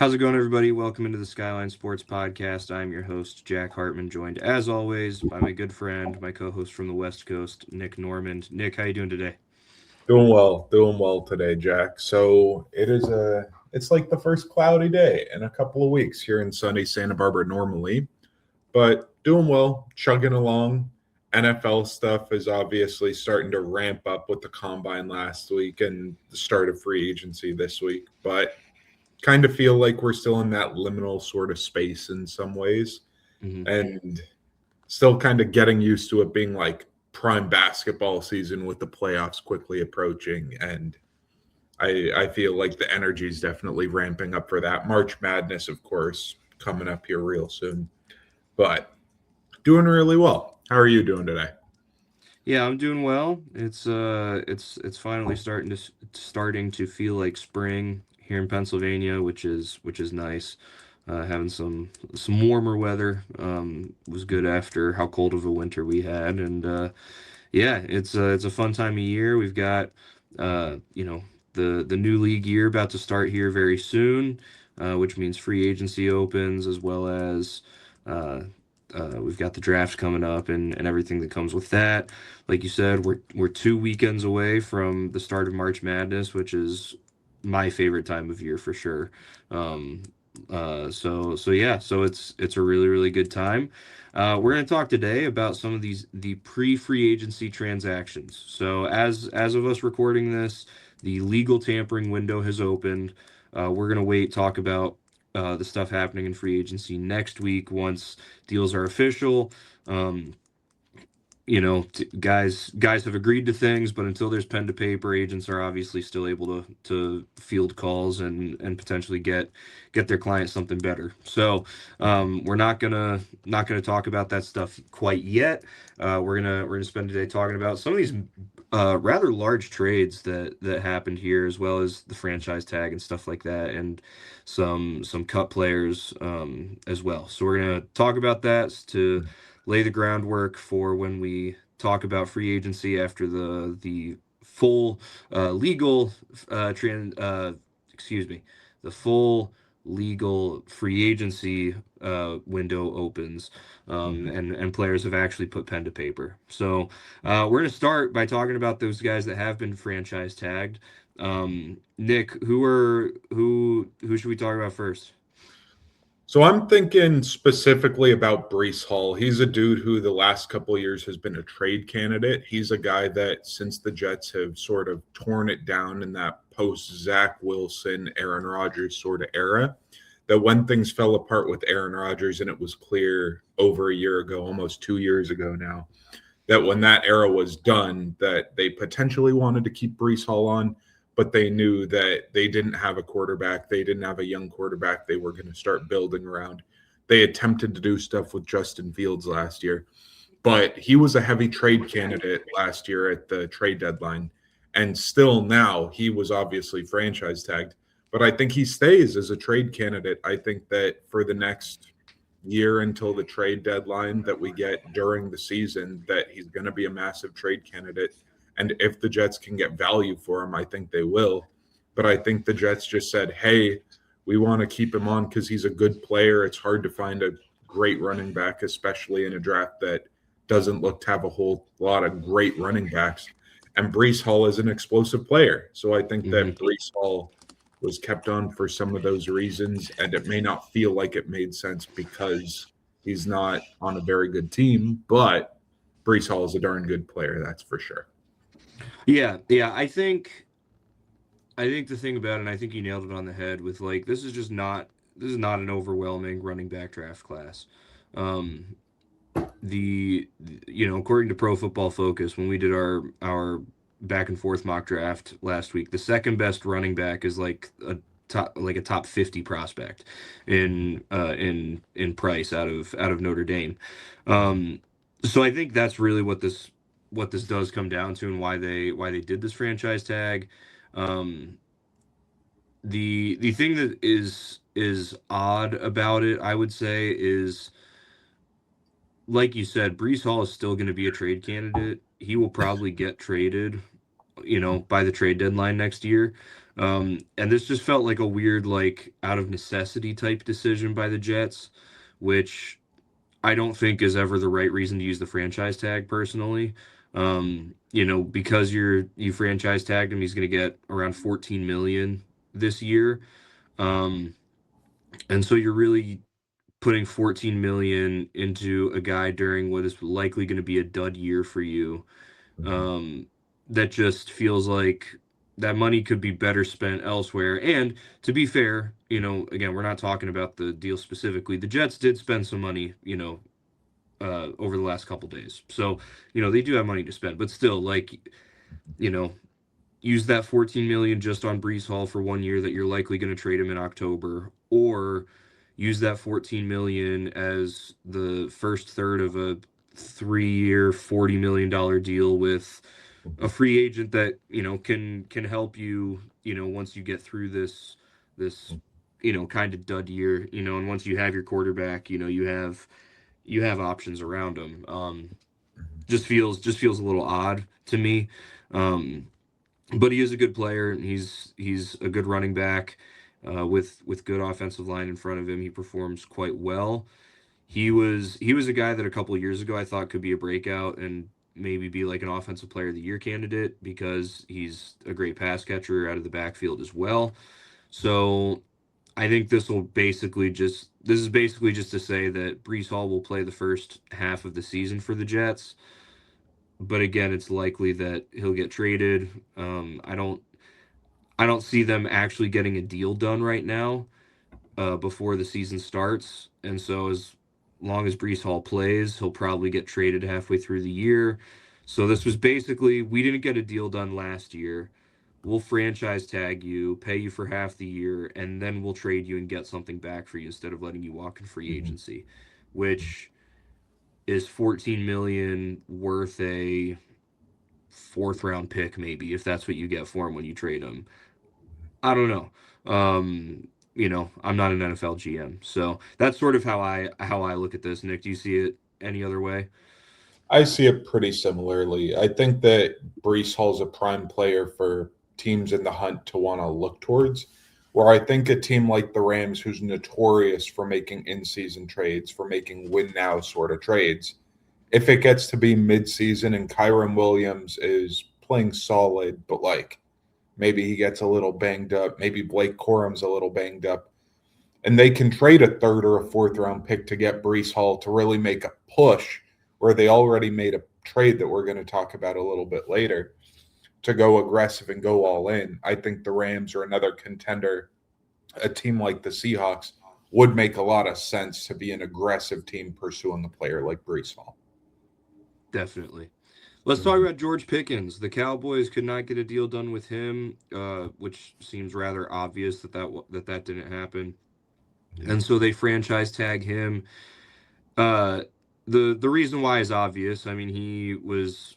How's it going, everybody? Welcome into the Skyline Sports Podcast. I'm your host, Jack Hartman, joined as always by my good friend, my co-host from the West Coast, Nick Normand. Nick, how you doing today? Doing well today, Jack. So it's like the first cloudy day in a couple of weeks here in sunny Santa Barbara normally, but doing well, chugging along. NFL stuff is obviously starting to ramp up with the combine last week and the start of free agency this week, but kind of feel like we're still in that liminal sort of space in some ways hmm and still kind of getting used to it being like prime basketball season with the playoffs quickly approaching. And I feel like the energy is definitely ramping up for that. March Madness, of course, coming up here real soon. But doing really well. How are you doing today? Yeah, I'm doing well. It's finally starting to feel like spring here in Pennsylvania, which is nice. Having some warmer weather was good after how cold of a winter we had, and yeah, it's a fun time of year. We've got the new league year about to start here very soon, which means free agency opens as well as uh, we've got the draft coming up and everything that comes with that. Like you said, we're 2 weekends away from the start of March Madness, which is my favorite time of year for sure. Um, so yeah, so it's a really good time. We're going to talk today about some of the pre-free agency transactions. So as of us recording this, the legal tampering window has opened. We're going to talk about the stuff happening in free agency next week once deals are official. Um, guys have agreed to things, but until there's pen to paper, agents are obviously still able to field calls and potentially get their clients something better. So we're not gonna talk about that stuff quite yet. We're gonna spend today talking about some of these rather large trades that happened here, as well as the franchise tag and stuff like that, and some cut players as well. So we're gonna talk about that to lay the groundwork for when we talk about free agency after the full legal excuse me, the full legal free agency window opens, and players have actually put pen to paper. So we're going to start by talking about those guys that have been franchise tagged. Nick, who should we talk about first? So I'm thinking specifically about Brees Hall. He's a dude who the last couple of years has been a trade candidate. He's a guy that since the Jets have sort of torn it down in that post Zach Wilson, Aaron Rodgers sort of era, that when things fell apart with Aaron Rodgers, and it was clear over a year ago, almost 2 years ago now, that when that era was done, that they potentially wanted to keep Brees Hall on, but they knew that they didn't have a quarterback. They didn't have a young quarterback they were going to start building around. They attempted to do stuff with Justin Fields last year, but he was a heavy trade candidate last year at the trade deadline. And still now, he was obviously franchise tagged, but I think he stays as a trade candidate. I think that for the next year until the trade deadline that we get during the season, that he's going to be a massive trade candidate. And if the Jets can get value for him, I think they will. But I think the Jets just said, hey, we want to keep him on because he's a good player. It's hard to find a great running back, especially in a draft that doesn't look to have a whole lot of great running backs. And Brees Hall is an explosive player. So I think hmm that Brees Hall was kept on for some of those reasons. And it may not feel like it made sense because he's not on a very good team, but Brees Hall is a darn good player, that's for sure. Yeah. I think the thing about it, and I think you nailed it on the head with like this is not an overwhelming running back draft class. Um, according to Pro Football Focus, when we did our back and forth mock draft last week, the second best running back is like a top 50 prospect in price out of Notre Dame. Um, so I think that's really what this does come down to and why they did this franchise tag. Um, the thing that is odd about it, I would say, is like you said, Brees Hall is still going to be a trade candidate. He will probably get traded, by the trade deadline next year. And this just felt like a weird, like out of necessity type decision by the Jets, which I don't think is ever the right reason to use the franchise tag personally. Because you franchise tagged him, he's going to get around 14 million this year. Um, and so you're really putting 14 million into a guy during what is likely going to be a dud year for you. Mhm. Um, that just feels like that money could be better spent elsewhere. And to be fair, again, we're not talking about the deal specifically. The Jets did spend some money, over the last couple days. So, they do have money to spend, but still, like, you know, use that 14 million just on Brees Hall for 1 year that you're likely going to trade him in October, or use that 14 million as the first third of a 3-year, $40 million deal with a Mhm. free agent that can help you once you get through this kind of dud year, and once you have your quarterback, you have options around him. Just feels a little odd to me. Um, but he is a good player, and he's a good running back with good offensive line in front of him. He performs quite well. He was a guy that a couple of years ago I thought could be a breakout and maybe be like an offensive player of the year candidate because he's a great pass catcher out of the backfield as well. So I think this is basically just to say that Brees Hall will play the first half of the season for the Jets, but again, it's likely that he'll get traded. I don't see them actually getting a deal done right now before the season starts, and so as long as Brees Hall plays, he'll probably get traded halfway through the year. So this was basically we didn't get a deal done last year. We'll franchise tag you, pay you for half the year, and then we'll trade you and get something back for you instead of letting you walk in free Mhm. agency, which is 14 million worth a fourth round pick maybe if that's what you get for him when you trade him. I don't know. I'm not an NFL GM, so that's sort of how I look at this. Nick, do you see it any other way? I see it pretty similarly. I think that Brees Hall's a prime player for teams in the hunt to want to look towards. Where I think a team like the Rams, who's notorious for making in season trades, for making win now sort of trades, if it gets to be mid season and Kyron Williams is playing solid, but like maybe he gets a little banged up, maybe Blake Corum's a little banged up, and they can trade a third or a fourth round pick to get Brees Hall to really make a push where they already made a trade that we're going to talk about a little bit later to go aggressive and go all in. I think the Rams are another contender. A team like the Seahawks would make a lot of sense to be an aggressive team pursuing a player like Brees Hall. Definitely. Let's talk Mhm. about George Pickens. The Cowboys could not get a deal done with him, which seems rather obvious that didn't happen, Yeah. and so they franchise tag him. Uh, the reason why is obvious. I mean, he was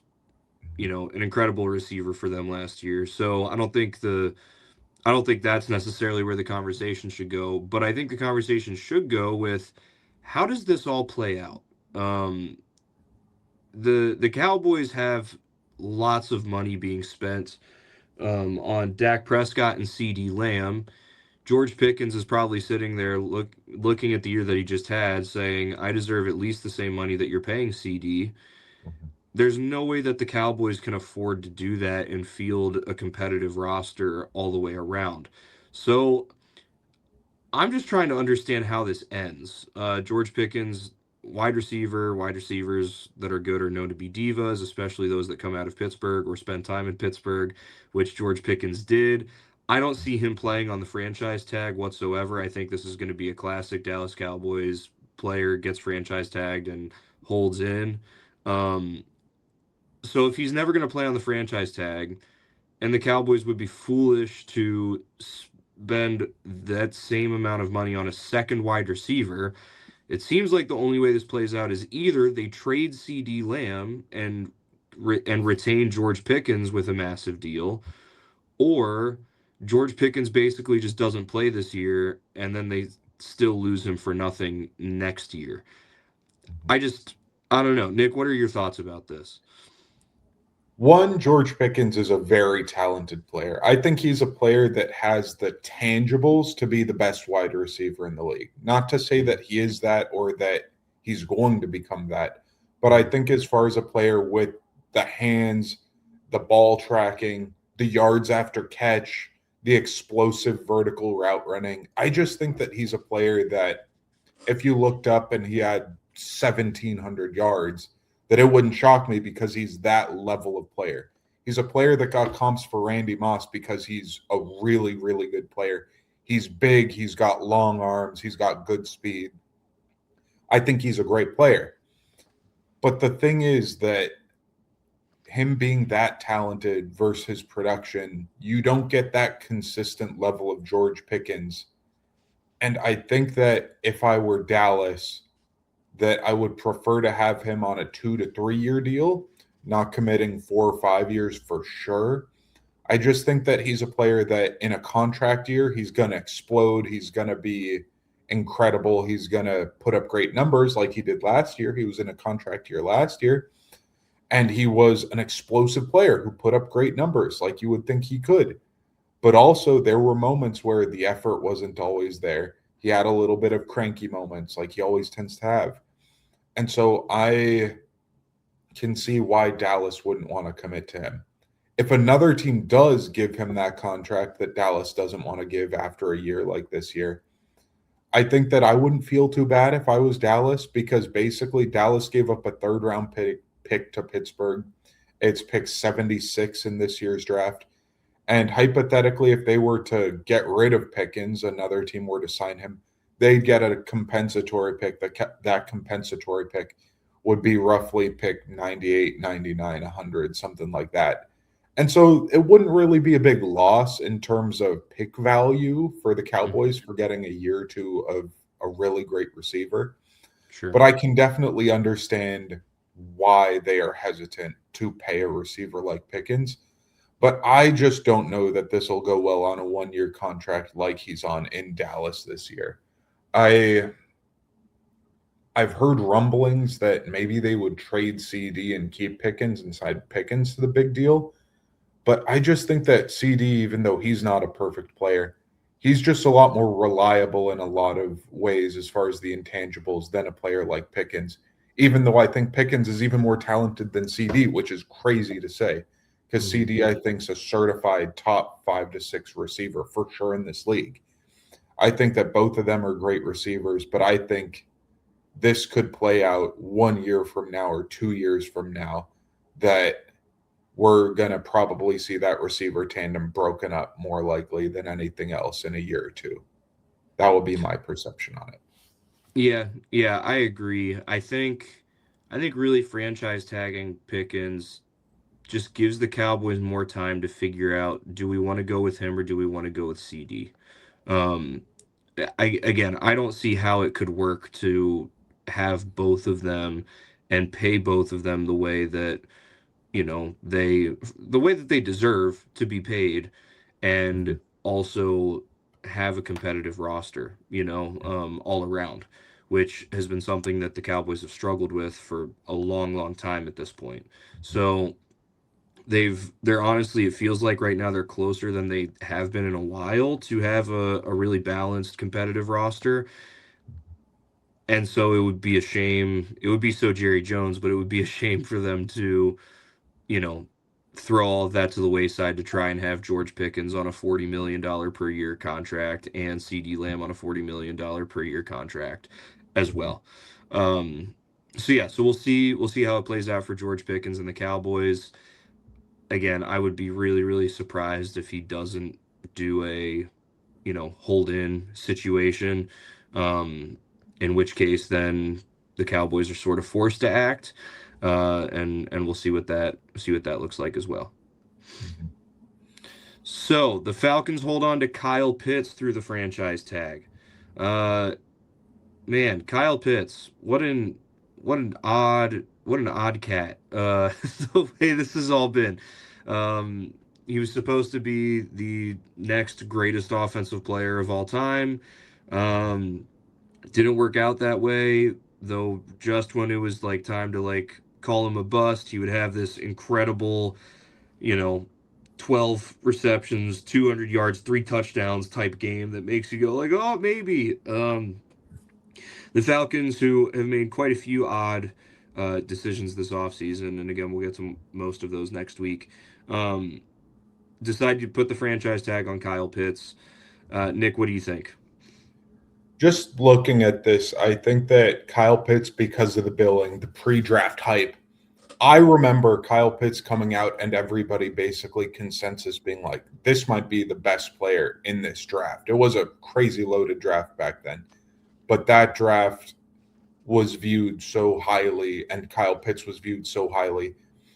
an incredible receiver for them last year. So I don't think that's necessarily where the conversation should go, but I think the conversation should go with how does this all play out? Um, the Cowboys have lots of money being spent on Dak Prescott and CD Lamb. George Pickens is probably sitting there looking at the year that he just had, saying, "I deserve at least the same money that you're paying CD." Mhm. There's no way that the Cowboys can afford to do that and field a competitive roster all the way around. So I'm just trying to understand how this ends. George Pickens, wide receivers that are good are known to be divas, especially those that come out of Pittsburgh or spend time in Pittsburgh, which George Pickens did. I don't see him playing on the franchise tag whatsoever. I think this is going to be a classic Dallas Cowboys player gets franchise tagged and holds in. Um, so if he's never going to play on the franchise tag, and the Cowboys would be foolish to spend that same amount of money on a second wide receiver. It seems like the only way this plays out is either they trade CD Lamb and retain George Pickens with a massive deal, or George Pickens basically just doesn't play this year and then they still lose him for nothing next year. I just I don't know. Nick, what are your thoughts about this? One, George Pickens is a very talented player. I think he's a player that has the tangibles to be the best wide receiver in the league. Not to say Mhm. that he is that or that he's going to become that, but I Mhm. think as far as a player with the hands, the ball tracking, the yards after catch, the explosive vertical route running, I just think that he's a player that if you looked up and he had 1,700 yards, that it wouldn't shock me because he's that level of player. He's a player that got comps for Randy Moss because he's a really, really good player. He's big, he's got long arms, he's got good speed. I think he's a great player. But the thing is that him being that talented versus his production, you don't get that consistent level of George Pickens. And I think that if I were Dallas, that I would prefer to have him on a 2 to 3 year deal, not committing 4 or 5 years for sure. I just think that he's a player that in a contract year, he's going to explode. He's going to be incredible. He's going to put up great numbers like he did last year. He was in a contract year last year, and he was an explosive player who put up great numbers like you would think he could. But also, there were moments where the effort wasn't always there. He had a little bit of cranky moments like he always tends to have. And so I can see why Dallas wouldn't want to commit to him. If another team does give him that contract that Dallas doesn't want to give after a year like this year, I think that I wouldn't feel too bad if I was Dallas because basically Dallas gave up a third round pick to Pittsburgh. It's pick 76 in this year's draft. And hypothetically, if they were to get rid of Pickens, another team were to sign him, they'd get a compensatory pick. That compensatory pick would be roughly pick 98, 99, 100, something like that. And so it wouldn't really be a big loss in terms of pick value for the Mhm. Cowboys for getting a year or two of a really great receiver. Sure. But I can definitely understand why they are hesitant to pay a receiver like Pickens, but I just don't know that this will go well on a 1 year contract like he's on in Dallas this year. I I've heard rumblings that maybe they would trade CD and keep Pickens inside Pickens to the big deal. But I just think that CD, even though he's not a perfect player, he's just a lot more reliable in a lot of ways as far as the intangibles than a player like Pickens. Even though I think Pickens is even more talented than CD, which is crazy to say, because Mhm. CD I think is a certified top 5 to 6 receiver for sure in this league. I think that both of them are great receivers, but I think this could play out 1 year from now or 2 years from now that we're going to probably see that receiver tandem broken up more likely than anything else in a year or two. That would be my perception on it. Yeah, yeah, I agree. I think really franchise tagging Pickens just gives the Cowboys more time to figure out, do we want to go with him or do we want to go with CD? Um, I don't see how it could work to have both of them and pay both of them the way that, the way that they deserve to be paid and Mhm. also have a competitive roster, all around, which has been something that the Cowboys have struggled with for a long, long time at this point. So they're honestly, it feels like right now they're closer than they have been in a while to have a really balanced competitive roster. And so it would be a shame. It would be so Jerry Jones, but it would be a shame for them to, you know, throw all of that to the wayside to try and have George Pickens on a $40 million per year contract and CD Lamb on a $40 million per year contract as Mhm. well. Um, so yeah, so we'll see how it plays out for George Pickens and the Cowboys. Again, I would be really, really surprised if he doesn't do a, hold in situation. Um, in which case, then the Cowboys are sort of forced to act, and we'll see what that looks like as well. Mhm. So the Falcons hold on to Kyle Pitts through the franchise tag. Uh, Man, Kyle Pitts, what an odd cat. The way this has all been. Um, he was supposed to be the next greatest offensive player of all time. Um, didn't work out that way, though. Just when it was like time to like call him a bust. He would have this incredible, you know, 12 receptions, 200 yards, 3 touchdowns type game that makes you go like, oh, maybe. The Falcons, who have made quite a few odd decisions this offseason, and again, we'll get to most of those next week, um, decided to put the franchise tag on Kyle Pitts. Nick, what do you think? Just looking at this, I think that Kyle Pitts, because of the billing, the pre-draft hype, I remember Kyle Pitts coming out and everybody basically consensus being like, this might be the best player in this draft. It was a crazy loaded draft back then, but that draft was viewed so highly, and Kyle Pitts was viewed so highly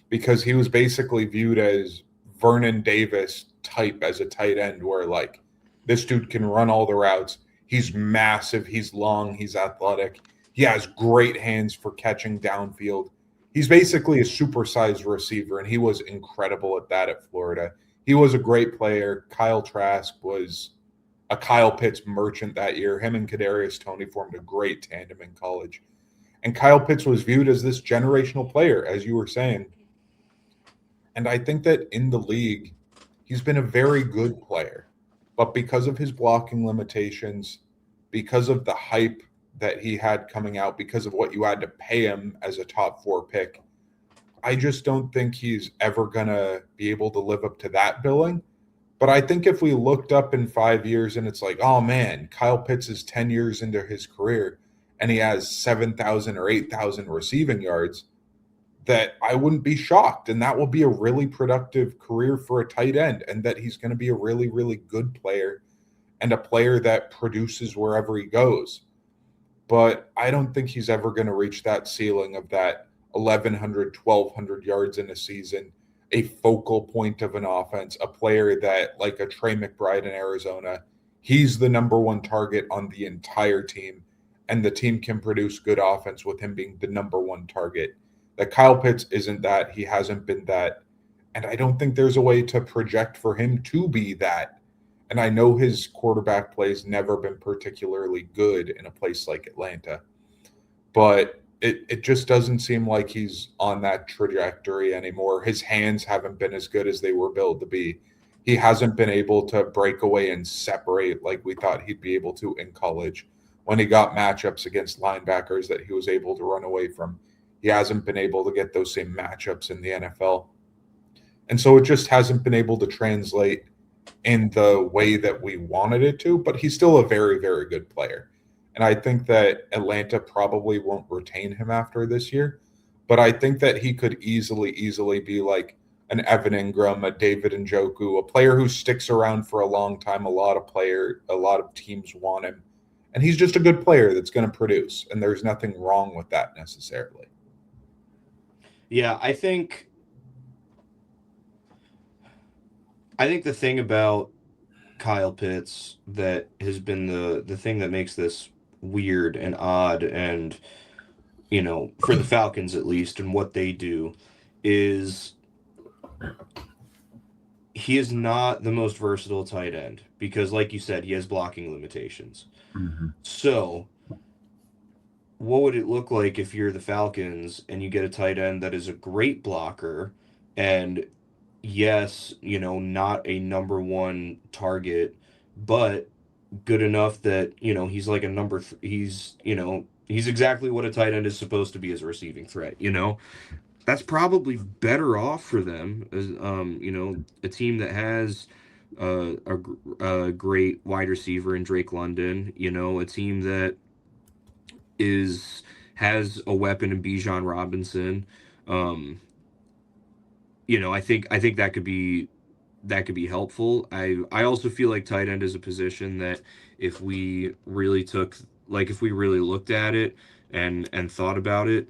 because he was basically viewed as Vernon Davis type as a tight end, where like this dude can run all the routes. He's massive, he's long, he's athletic, he has great hands for catching downfield. He's basically a supersized receiver, and he was incredible at that at Florida. He was a great player. Kyle Trask was a Kyle Pitts merchant that year. Him and Kadarius Toney formed a great tandem in college. And Kyle Pitts was viewed as this generational player, as you were saying. And I think that in the league, he's been a very good player. But because of his blocking limitations, because of the hype that he had coming out, because of what you had to pay him as a top 4 pick, I just don't think he's ever going to be able to live up to that billing. But I think if we looked up in 5 years and it's like, oh man, Kyle Pitts is 10 years into his career and he has 7,000 or 8,000 receiving yards, that I wouldn't be shocked. And that will be a really productive career for a tight end, and that he's going to be a really, really good player and a player that produces wherever he goes. But I don't think he's ever going to reach that ceiling of that 1,100, 1,200 yards in a season, a focal point of an offense, a player that, like a Trey McBride in Arizona, he's the number one target on the entire team, and the team can produce good offense with him being the number one target. That Kyle Pitts isn't that. He hasn't been that. And I don't think there's a way to project for him to be that. And I know his quarterback play's never been particularly good in a place like Atlanta, but it just doesn't seem like he's on that trajectory anymore. His hands haven't been as good as they were built to be. He hasn't been able to break away and separate like we thought he'd be able to in college when he got matchups against linebackers that he was able to run away from. He hasn't been able to get those same matchups in the NFL. And so it just hasn't been able to translate in the way that we wanted it to, but he's still a very, very good player. And I think that Atlanta probably won't retain him after this year, but I think that he could easily be like an Evan Ingram, a David Njoku, a player who sticks around for a long time. A lot of teams want him. And he's just a good player that's going to produce. And there's nothing wrong with that necessarily. Yeah, I think the thing about Kyle Pitts that has been the thing that makes this weird and odd, and for the Falcons at least, and what they do, is he is not the most versatile tight end because, like you said, he has blocking limitations. Mm-hmm. So what would it look like if you're the Falcons and you get a tight end that is a great blocker, and yes, not a number one target, but good enough that, he's like a he's exactly what a tight end is supposed to be as a receiving threat. That's probably better off for them as, a team that has a great wide receiver in Drake London, a team that has a weapon in Bijan Robinson. I think that could be helpful. I also feel like tight end is a position that if we really looked at it and thought about it,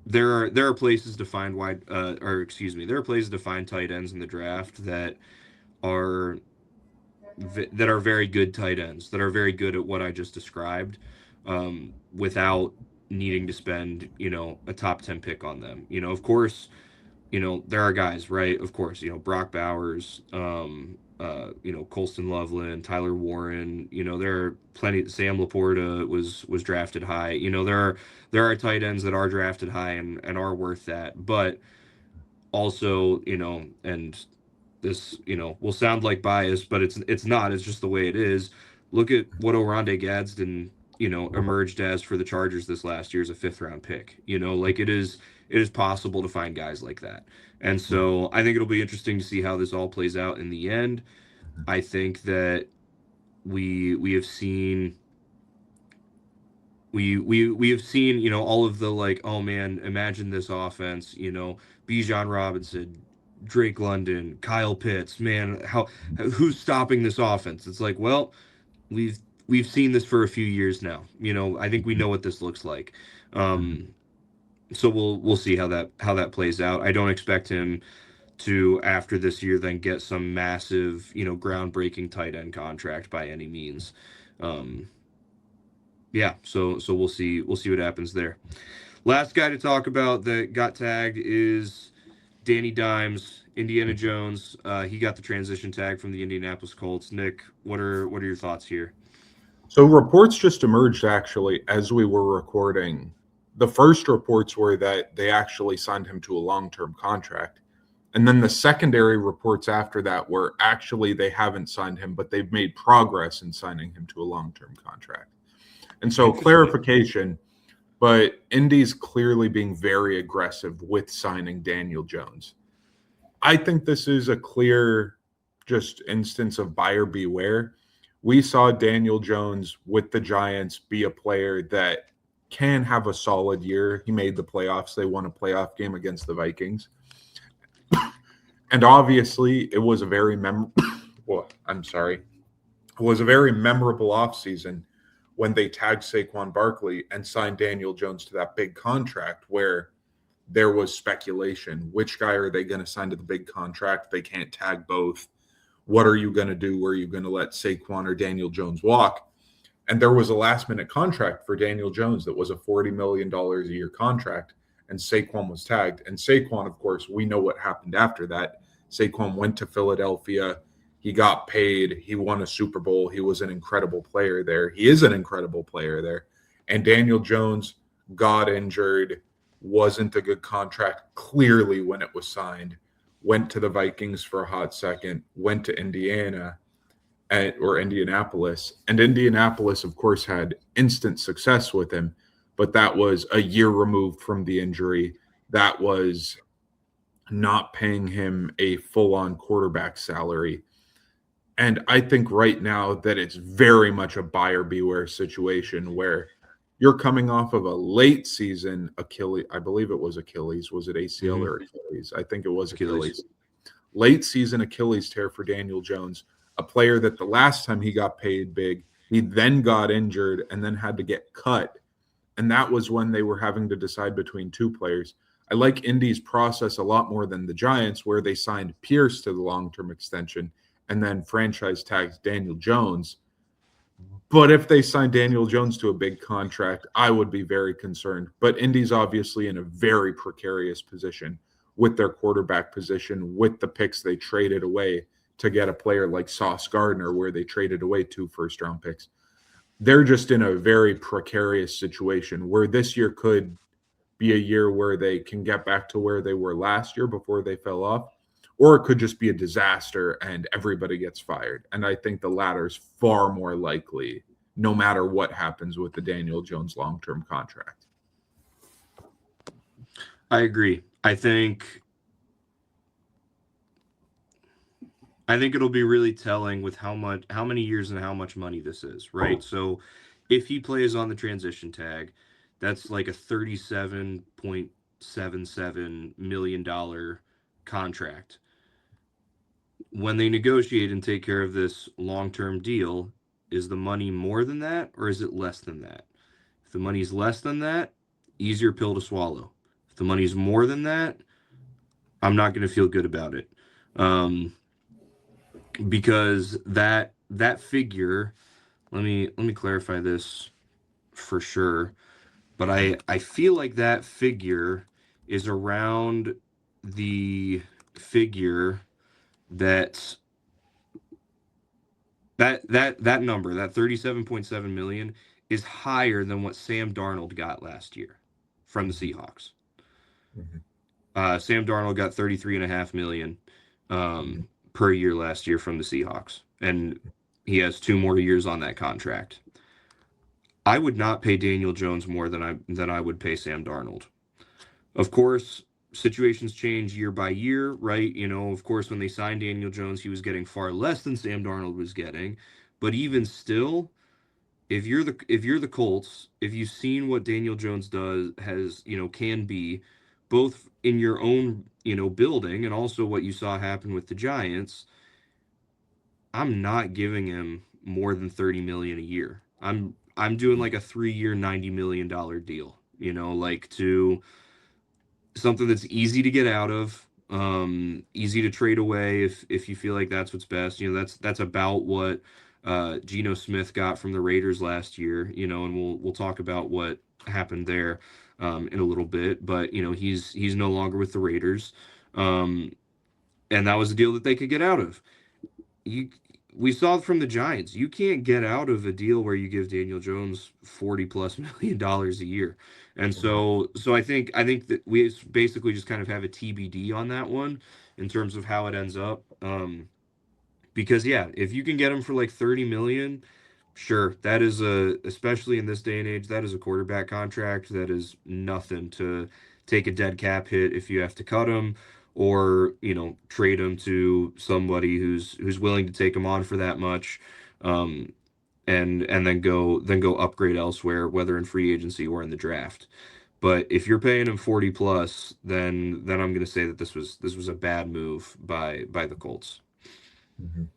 there are places to find there are places to find tight ends in the draft are that are very good tight ends, that are very good at what I just described, without needing to spend, a top 10 pick on them. Of course, there are guys, right? Of course, Brock Bowers, Colston Loveland, Tyler Warren. There are plenty. Sam Laporta was drafted high. There are tight ends that are drafted high and are worth that. But also, and this, will sound like bias, but it's not. It's just the way it is. Look at what Oronde Gadsden, emerged as for the Chargers this last year as a fifth round pick. Like it is possible to find guys like that. And so I think it'll be interesting to see how this all plays out in the end. I think that we have seen we have seen, all of the like, oh man, imagine this offense, Bijan Robinson, Drake London, Kyle Pitts, man, who's stopping this offense? It's like, well, we've seen this for a few years now. I think we know what this looks like. Um, so we'll see how that plays out. I don't expect him to, after this year, then get some massive, groundbreaking tight end contract by any means. Um, yeah, so we'll see what happens there. Last guy to talk about that got tagged is Danny Dimes, Indiana Jones. He got the transition tag from the Indianapolis Colts. Nick, what are your thoughts here? So reports just emerged actually as we were recording. The first reports were that they actually signed him to a long-term contract. And then the secondary reports after that were actually they haven't signed him, but they've made progress in signing him to a long-term contract. And so clarification, but Indy's clearly being very aggressive with signing Daniel Jones. I think this is a clear just instance of buyer beware. We saw Daniel Jones with the Giants be a player that can have a solid year. He made the playoffs. They won a playoff game against the Vikings. And obviously, it was a very well, I'm sorry. It was a very memorable offseason when they tagged Saquon Barkley and signed Daniel Jones to that big contract where there was speculation. Which guy are they going to sign to the big contract? They can't tag both. What are you going to do? Are you going to let Saquon or Daniel Jones walk? And there was a last minute contract for Daniel Jones that was a $40 million a year contract. And Saquon was tagged. And Saquon, of course, we know what happened after that. Saquon went to Philadelphia. He got paid. He won a Super Bowl. He was an incredible player there. He is an incredible player there. And Daniel Jones got injured, wasn't a good contract clearly when it was signed, went to the Vikings for a hot second, went to Indiana or Indianapolis. And Indianapolis, of course, had instant success with him, but that was a year removed from the injury. That was not paying him a full-on quarterback salary. And I think right now that it's very much a buyer beware situation where you're coming off of a late season Achilles. I believe it was Achilles. Was it ACL or Achilles? I think it was Achilles. Late season Achilles tear for Daniel Jones, a player that the last time he got paid big, he then got injured and then had to get cut. And that was when they were having to decide between two players. I like Indy's process a lot more than the Giants, where they signed Pierce to the long-term extension and then franchise tags Daniel Jones. But if they sign Daniel Jones to a big contract, I would be very concerned. But Indy's obviously in a very precarious position with their quarterback position, with the picks they traded away to get a player like Sauce Gardner, where they traded away 2 first-round picks. They're just in a very precarious situation where this year could be a year where they can get back to where they were last year before they fell off, or it could just be a disaster and everybody gets fired. And I think the latter is far more likely, no matter what happens with the Daniel Jones long-term contract. I agree. I think it'll be really telling with how many years and how much money this is, right? So if he plays on the transition tag, that's like a $37.77 million contract. When they negotiate and take care of this long-term deal, is the money more than that or is it less than that? If the money's less than that, easier pill to swallow. If the money's more than that, I'm not going to feel good about it. Because that figure, let me clarify this for sure, but I feel like that figure is around the figure that That number, that 37.7 million, is higher than what Sam Darnold got last year from the Mhm, Seahawks. mhm, Sam Darnold got 33.5 million mhm, per year last year from the Seahawks, and he has 2 more years on that contract. I would not pay Daniel Jones more than I would pay Sam Darnold. Of course, situations change year by year, right? Of course, when they signed Daniel Jones, he was getting far less than Sam Darnold was getting, but even still, if you're the Colts, if you've seen what Daniel Jones does has, can be, both in your own, building and also what you saw happen with the Giants, I'm not giving him more than 30 million a year. I'm doing like a 3-year $90 million deal, like to something that's easy to get out of, easy to trade away if you feel like that's what's best. That's about what Geno Smith got from the Raiders last year. And we'll talk about what happened there in a little bit. But he's no longer with the Raiders, um, and that was a deal that they could get out of. you We saw from the Giants, you can't get out of a deal where you give Daniel Jones 40 plus $1 million a year. And mhm, so I think that we basically just kind of have a TBD on that one in terms of how it ends up. Because yeah, if you can get him for like 30 million, sure, that is especially in this day and age, that is a quarterback contract. That is nothing to take a dead cap hit if you have to cut him or, trade him to somebody who's willing to take him on for that much. Um, and then go upgrade elsewhere, whether in free agency or in the draft. But if you're paying him 40 plus, then I'm going to say that this was a bad move by the Colts. mhm.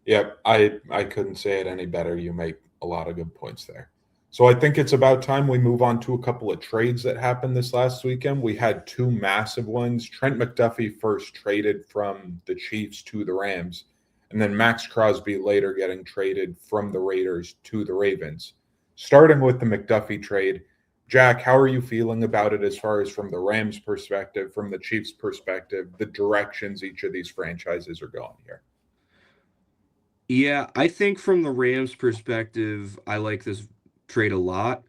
Yep, I couldn't say it any better. You make a lot of good points there. So I think it's about time we move on to a couple of trades that happened this last weekend. We had two massive ones. Trent McDuffie first traded from the Chiefs to the Rams, and then Max Crosby later getting traded from the Raiders to the Ravens. Starting with the McDuffie trade, Jack, how are you feeling about it as far as from the Rams perspective, from the Chiefs perspective, the directions each of these franchises are going here? Yeah, I think from the Rams' perspective, I like this trade a lot.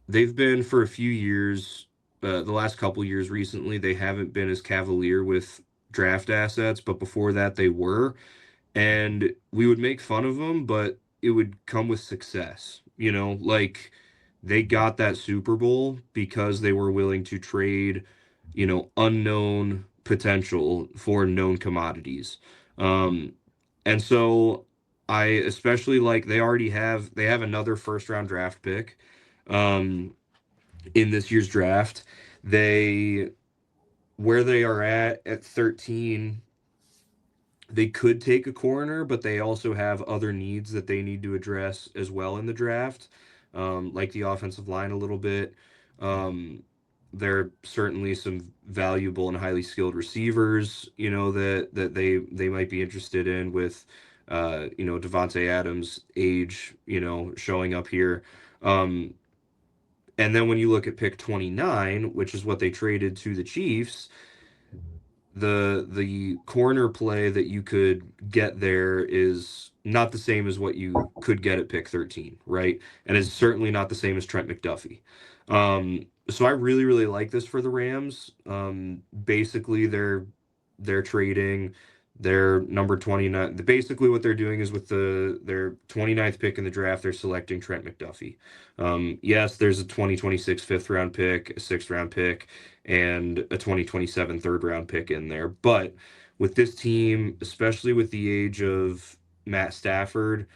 They've been for a few years, the last couple years recently, they haven't been as cavalier with draft assets, but before that they were. And we would make fun of them, but it would come with success. Like they got that Super Bowl because they were willing to trade, unknown potential for known commodities. Um, and so I especially like they have another first round draft pick in this year's draft. They Where they are at 13, they could take a corner, but they also have other needs that they need to address as well in the draft, like the offensive line a little bit. Um, there are certainly some valuable and highly skilled receivers, that they might be interested in with, Devontae Adams' age, showing up here. Um, and then when you look at pick 29, which is what they traded to the Chiefs, the corner play that you could get there is not the same as what you could get at pick 13, right? And it's certainly not the same as Trent McDuffie. So I really, really like this for the Rams. Basically, they're trading their number 29. Basically, what they're doing is with their 29th pick in the draft, they're selecting Trent McDuffie. Yes, there's a 2026 fifth round pick, a sixth round pick, and a 2027 third round pick in there. But with this team, especially with the age of Matt Stafford,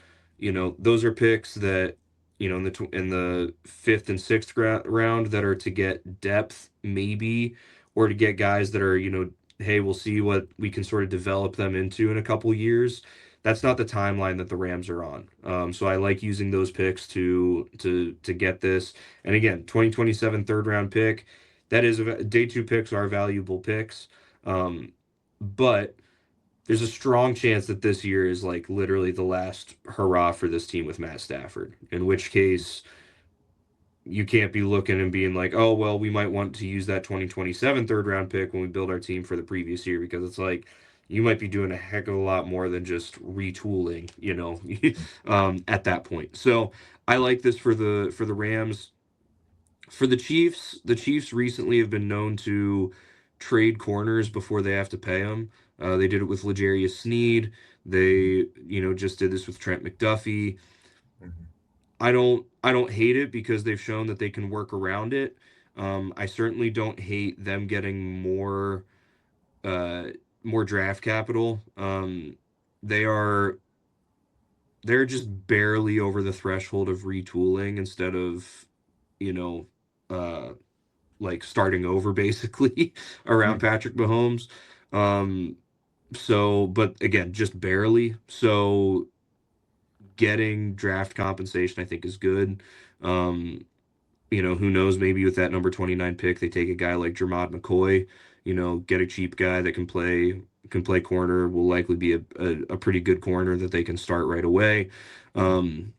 those are picks that, in the fifth and sixth round that are to get depth, maybe, or to get guys that are, hey, we'll see what we can sort of develop them into in a couple years. That's not the timeline that the Rams are on. So I like using those picks to get this. And again, 2027 third round pick. That is day two picks are valuable picks. But there's a strong chance that this year is like literally the last hurrah for this team with Matt Stafford. In which case, you can't be looking and being like, oh, well, we might want to use that 2027 third round pick when we build our team for the previous year, because it's like you might be doing a heck of a lot more than just retooling, at that point. So I like this for the Rams. For the Chiefs recently have been known to trade corners before they have to pay them. They did it with L'Jarius Sneed. They, just did this with Trent McDuffie. Mhm. I don't hate it because they've shown that they can work around it. I certainly don't hate them getting uh, more draft capital. They are they're just barely over the threshold of retooling instead of, you know, uh, like starting over basically around Mhm. Patrick Mahomes. Um, but again, just barely. So getting draft compensation, I think, is good. Um, who knows? Maybe with that number 29 pick, they take a guy like Jermod McCoy. Get a cheap guy that can play corner. Will likely be a pretty good corner that they can start right away. Um,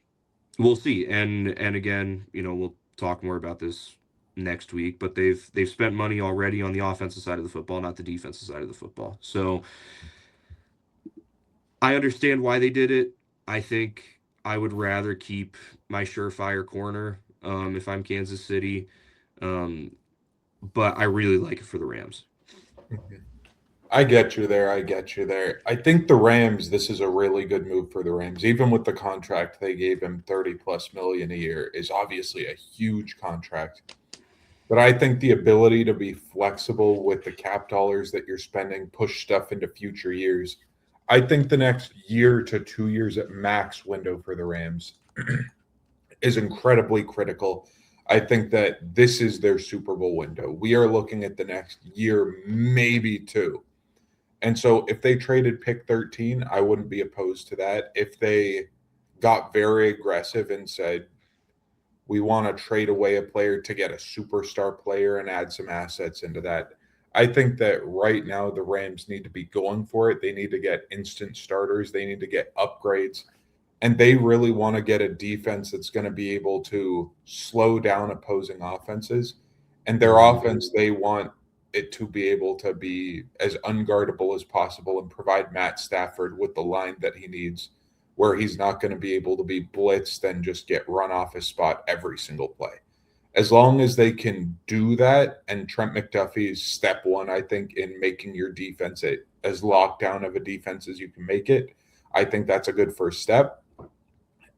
we'll see. And again, we'll talk more about this next week. But they've spent money already on the offensive side of the football, not the defensive side of the football. So I understand why they did it. I think I would rather keep my surefire corner if I'm Kansas City. Um, but I really like it for the Rams. Mhm. I get you there. I get you there. I think the Rams, this is a really good move for the Rams. Even with the contract they gave him, 30 plus million a year is obviously a huge contract. But I think the ability to be flexible with the cap dollars that you're spending, push stuff into future years. I think the next year to 2 years at max window for the Rams is incredibly critical. I think that this is their Super Bowl window. We are looking at the next year, maybe two. And so if they traded pick 13, I wouldn't be opposed to that. If they got very aggressive and said, we want to trade away a player to get a superstar player and add some assets into that. I think that right now the Rams need to be going for it. They need to get instant starters, they need to get upgrades, and they really want to get a defense that's going to be able to slow down opposing offenses. And their Hmm. offense, they want it to be able to be as unguardable as possible and provide Matt Stafford with the line that he needs, where he's not going to be able to be blitzed and just get run off his spot every single play. As long as they can do that, and Trent McDuffie is step one, I think, in making your defense as locked down of a defense as you can make it. I think that's a good first step.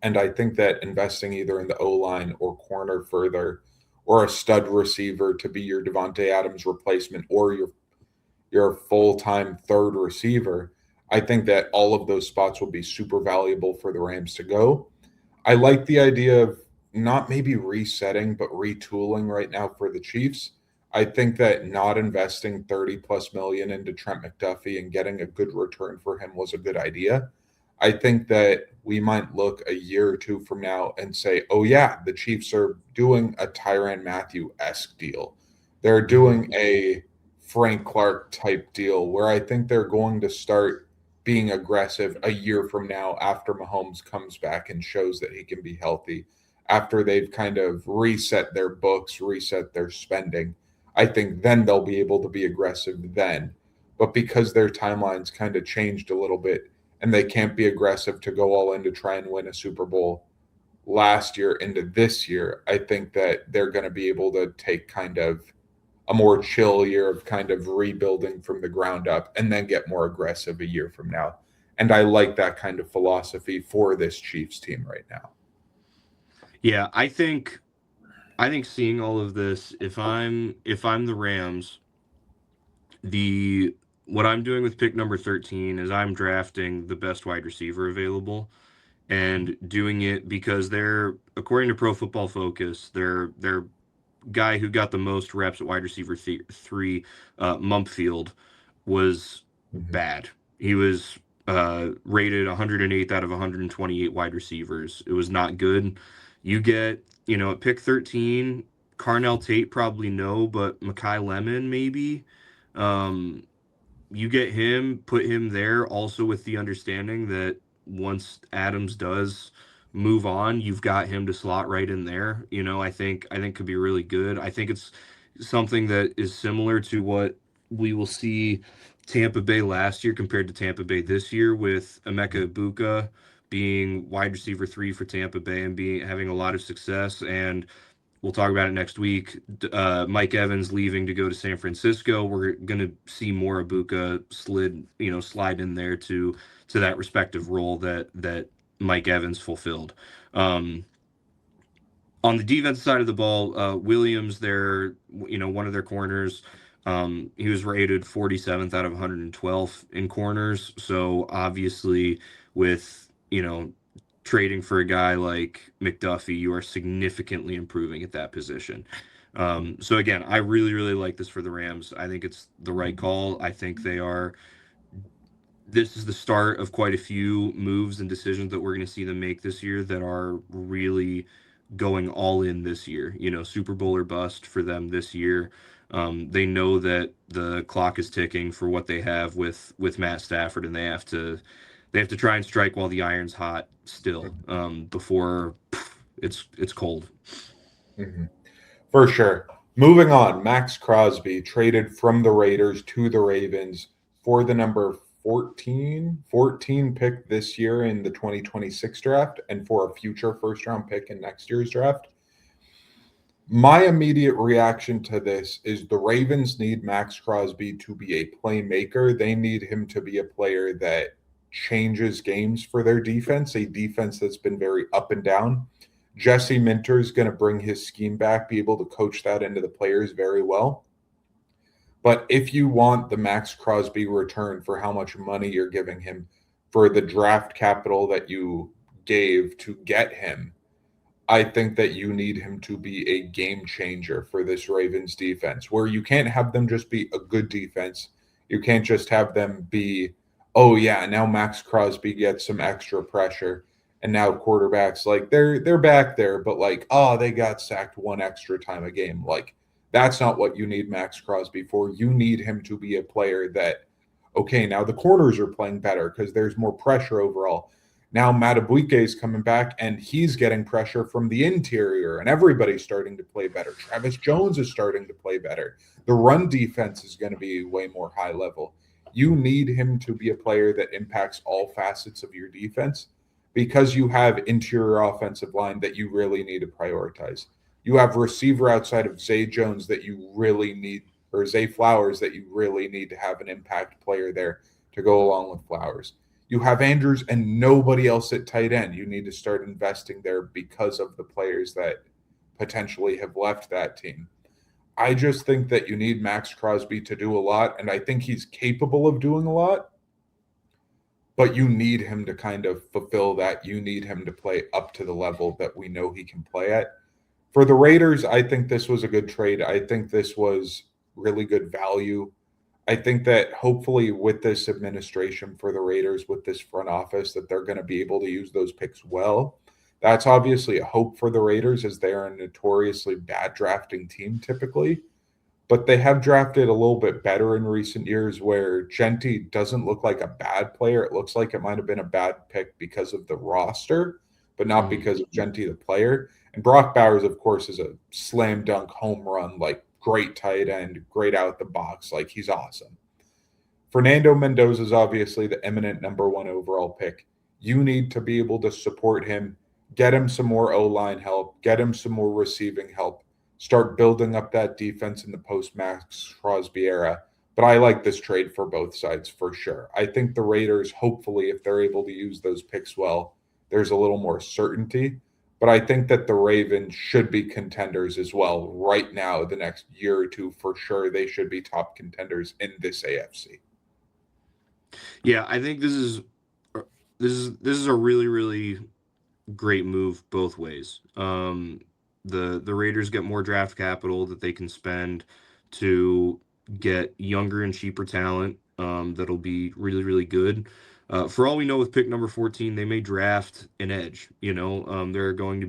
And I think that investing either in the O line or corner further, or a stud receiver to be your Devontae Adams replacement, or your full time third receiver, I think that all of those spots will be super valuable for the Rams to go. I like the idea of not maybe resetting, but retooling right now for the Chiefs. I think that not investing 30 plus million into Trent McDuffie and getting a good return for him was a good idea. I think that we might look a year or two from now and say, oh, yeah, the Chiefs are doing a Tyrann Mathieu esque deal. They're Hmm. doing a Frank Clark type deal where I think they're going to start being aggressive a year from now after Mahomes comes back and shows that he can be healthy, after they've kind of reset their books, reset their spending. I think then they'll be able to be aggressive then. But because their timelines kind of changed a little bit and they can't be aggressive to go all in to try and win a Super Bowl last year into this year, I think that they're going to be able to take kind of a more chill year of kind of rebuilding from the ground up and then get more aggressive a year from now. And I like that kind of philosophy for this Chiefs team right now. Yeah, I think seeing all of this, if I'm the Rams, the what I'm doing with pick number 13 is I'm drafting the best wide receiver available and doing it because they're, according to Pro Football Focus, their guy who got the most reps at wide receiver three, Mumpfield, was Mhm. bad. He was rated 108th out of 128 wide receivers. It was not good. You get, at pick 13, Carnell Tate probably no, but Makai Lemon maybe. Um, you get him, put him there, also with the understanding that once Adams does move on, you've got him to slot right in there. I think could be really good. I think it's something that is similar to what we will see Tampa Bay last year compared to Tampa Bay this year with Emeka Ibuka being wide receiver 3 for Tampa Bay and being having a lot of success. And we'll talk about it next week. Mike Evans leaving to go to San Francisco. We're going to see more Ibuka slide in there to that respective role that Mike Evans fulfilled. Um, on the defense side of the ball, Williams, one of their corners, he was rated 47th out of 112 in corners. So obviously, with trading for a guy like McDuffie, you are significantly improving at that position. So again, I really, really like this for the Rams. I think it's the right call. I think they are. This is the start of quite a few moves and decisions that we're going to see them make this year that are really going all in this year. Super Bowl or bust for them this year. They know that the clock is ticking for what they have with Matt Stafford, and they have to try and strike while the iron's hot still, before it's cold. Mhm. For sure. Moving on, Max Crosby traded from the Raiders to the Ravens for the number 14 pick this year in the 2026 draft and for a future first round pick in next year's draft. My immediate reaction to this is the Ravens need Max Crosby to be a playmaker. They need him to be a player that changes games for their defense, a defense that's been very up and down. Jesse Minter is going to bring his scheme back, be able to coach that into the players very well. But if you want the Max Crosby return for how much money you're giving him, for the draft capital that you gave to get him, I think that you need him to be a game changer for this Ravens defense, where you can't have them just be a good defense. You can't just have them be, oh yeah, now Max Crosby gets some extra pressure, and now quarterbacks like they're back there, but like oh they got sacked one extra time a game. Like that's not what you need Max Crosby for. You need him to be a player that okay now the corners are playing better because there's more pressure overall. Now Matabuike is coming back and he's getting pressure from the interior and everybody's starting to play better. Travis Jones is starting to play better. The run defense is going to be way more high level. You need him to be a player that impacts all facets of your defense because you have interior offensive line that you really need to prioritize. You have receiver outside of Zay Jones that you really need, or Zay Flowers that you really need to have an impact player there to go along with Flowers. You have Andrews and nobody else at tight end. You need to start investing there because of the players that potentially have left that team. I just think that you need Max Crosby to do a lot, and I think he's capable of doing a lot, but you need him to kind of fulfill that. You need him to play up to the level that we know he can play at. For the Raiders, I think this was a good trade. I think this was really good value. I think that hopefully with this administration for the Raiders, with this front office, that they're going to be able to use those picks well. That's obviously a hope for the Raiders as they are a notoriously bad drafting team typically. But they have drafted a little bit better in recent years where Genti doesn't look like a bad player. It looks like it might have been a bad pick because of the roster, but not Mhm. because of Genti, the player. And Brock Bowers, of course, is a slam dunk home run, like great tight end, great out the box. Like he's awesome. Fernando Mendoza is obviously the eminent number one overall pick. You need to be able to support him, get him some more O line help, get him some more receiving help, start building up that defense in the post Max Crosby era. But I like this trade for both sides for sure. I think the Raiders, hopefully, if they're able to use those picks well, there's a little more certainty. But I think that the Ravens should be contenders as well right now, the next year or two for sure. They should be top contenders in this AFC. Yeah, I think this is a really, really great move both ways. The Raiders get more draft capital that they can spend to get younger and cheaper talent, that'll be really, really good. For all we know, with pick number 14, they may draft an edge. There are going to